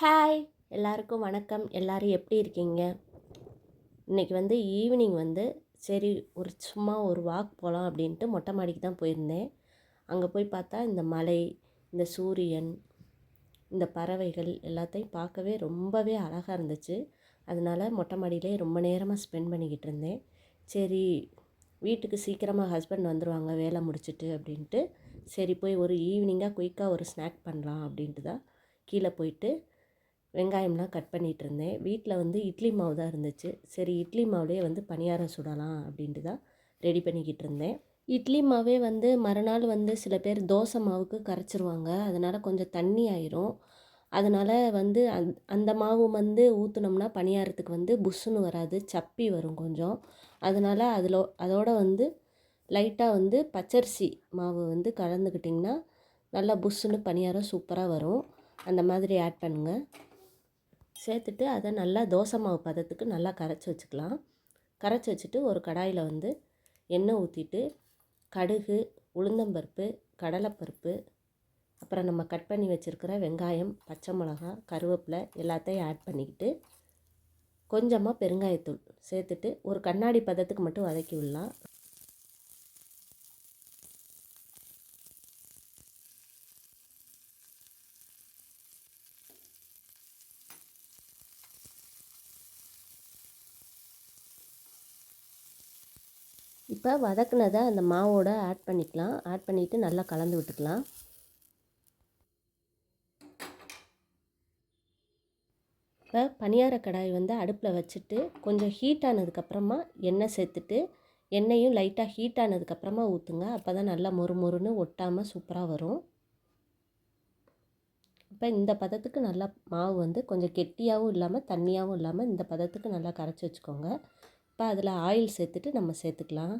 Hi எல்லாருக்கும் வணக்கம். எல்லோரும் எப்படி இருக்கீங்க? இன்றைக்கி ஈவினிங் சரி சும்மா ஒரு வாக் போகலாம் அப்படின்ட்டு மொட்டை மாடிக்கு தான் போயிருந்தேன். அங்கே போய் பார்த்தா இந்த மலை, இந்த சூரியன், இந்த பறவைகள் எல்லாத்தையும் பார்க்கவே ரொம்பவே அழகாக இருந்துச்சு. அதனால் மொட்டை மாடியிலே ரொம்ப நேரமாக ஸ்பெண்ட் பண்ணிக்கிட்டு இருந்தேன். சரி வீட்டுக்கு சீக்கிரமாக ஹஸ்பண்ட் வந்துடுவாங்க வேலை முடிச்சுட்டு அப்படின்ட்டு, சரி போய் ஒரு ஈவினிங்காக குயிக்காக ஒரு ஸ்நாக் பண்ணலாம் அப்படின்ட்டு தான் கீழே போயிட்டு வெங்காயம்லாம் கட் பண்ணிகிட்டு இருந்தேன். வீட்டில் இட்லி மாவு தான் இருந்துச்சு. சரி இட்லி மாவுலேயே பணியாரம் சுடலாம் அப்படின்ட்டு தான் ரெடி பண்ணிக்கிட்டு இருந்தேன். இட்லி மாவே மறுநாள் சில பேர் தோசை மாவுக்கு கரைச்சிருவாங்க. அதனால் கொஞ்சம் தண்ணி ஆயிரும். அதனால் அந்த மாவு ஊற்றுனோம்னா பணியாரத்துக்கு புஷ்ஷுன்னு வராது, சப்பி வரும் கொஞ்சம். அதனால் அதோட லைட்டாக பச்சரிசி மாவு கலந்துக்கிட்டிங்கன்னா நல்லா புஷ்ஷுன்னு பணியாரம் சூப்பராக வரும். அந்த மாதிரி ஆட் பண்ணுங்கள். சேர்த்துட்டு அதை நல்லா தோசை மாவு பதத்துக்கு நல்லா கரைச்சி வச்சுக்கலாம். கரைச்சி வச்சுட்டு ஒரு கடாயில் எண்ணெய் ஊற்றிட்டு கடுகு, உளுந்தம்பருப்பு, கடலைப்பருப்பு, அப்புறம் நம்ம கட் பண்ணி வச்சுருக்கிற வெங்காயம், பச்சை மிளகா, கருவேப்பிலை எல்லாத்தையும் ஆட் பண்ணிக்கிட்டு கொஞ்சமாக பெருங்காயத்தூள் சேர்த்துட்டு ஒரு கண்ணாடி பதத்துக்கு மட்டும் வதக்கி விடலாம். இப்போ வதக்குனதை அந்த மாவோட ஆட் பண்ணிக்கலாம். ஆட் பண்ணிவிட்டு நல்லா கலந்து விட்டுக்கலாம். இப்போ பணியார கடாய் அடுப்பில் வச்சுட்டு கொஞ்சம் ஹீட் ஆனதுக்கப்புறமா எண்ணெய் சேர்த்துட்டு எண்ணெயும் லைட்டாக ஹீட் ஆனதுக்கப்புறமா ஊற்றுங்க. அப்போ தான் நல்லா மொறு மொறுன்னு ஒட்டாமல் சூப்பராக வரும். இப்போ இந்த பதத்துக்கு நல்லா மாவு கொஞ்சம் கெட்டியாகவும் இல்லாமல் தண்ணியாகவும் இல்லாமல் இந்த பதத்துக்கு நல்லா கரைச்சி வச்சுக்கோங்க. இப்போ அதில் ஆயில் சேர்த்துட்டு நம்ம சேர்த்துக்கலாம்.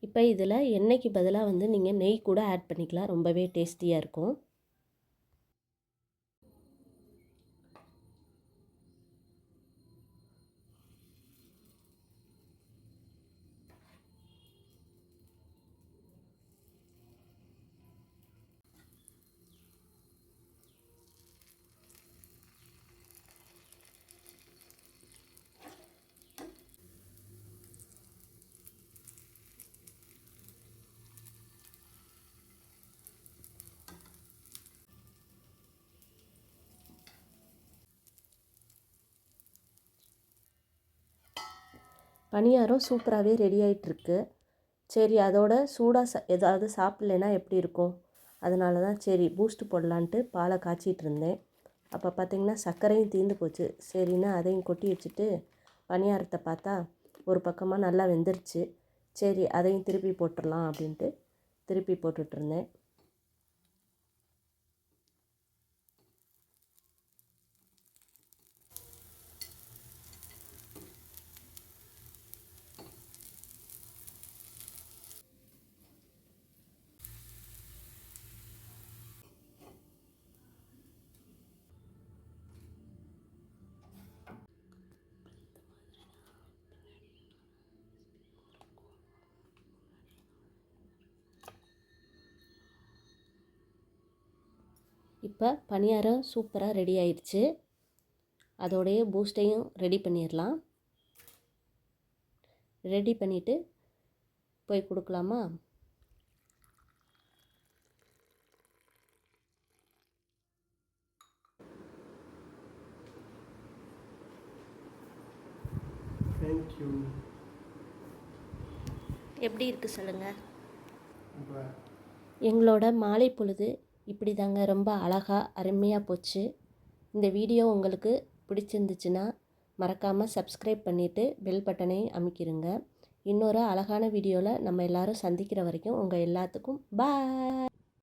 இப்போ இதில் எண்ணெய்க்கு பதிலாக நீங்கள் நெய் கூட ஆட் பண்ணிக்கலாம். ரொம்பவே டேஸ்டியாக இருக்கும். பணியாரம் சூப்பராகவே ரெடி ஆகிட்டுருக்கு. சரி அதோட சூடாக ஏதாவது சாப்பிட்லனா எப்படி இருக்கும், அதனால தான் சரி பூஸ்ட் போடலான்ட்டு பாலை காய்ச்சிட்டு இருந்தேன். அப்போ பார்த்திங்கன்னா சர்க்கரையும் தீர்ந்து போச்சு. சரின்னா அதையும் கொட்டி வச்சுட்டு பணியாரத்தை பார்த்தா ஒரு பக்கமாக நல்லா வெந்துருச்சு. சரி அதையும் திருப்பி போட்டுடலாம் அப்படின்ட்டு திருப்பி போட்டுட்ருந்தேன். இப்போ பணியாரம் சூப்பராக ரெடி ஆயிடுச்சு. அதோடைய பூஸ்ட்டையும் ரெடி பண்ணிடலாம். ரெடி பண்ணிவிட்டு போய் கொடுக்கலாமா? தேங்க்யூ. எப்படி இருக்குது சொல்லுங்கள். எங்களோட மாலை பொழுது இப்படி தாங்க ரொம்ப அழகாக அருமையாக போச்சு. இந்த வீடியோ உங்களுக்கு பிடிச்சிருந்துச்சுன்னா மறக்காமல் சப்ஸ்கிரைப் பண்ணிவிட்டு பெல் பட்டனையும் அமுக்கிடுங்க. இன்னொரு அழகான வீடியோவில் நம்ம எல்லோரும் சந்திக்கிற வரைக்கும் உங்கள் எல்லாத்துக்கும் பாய்.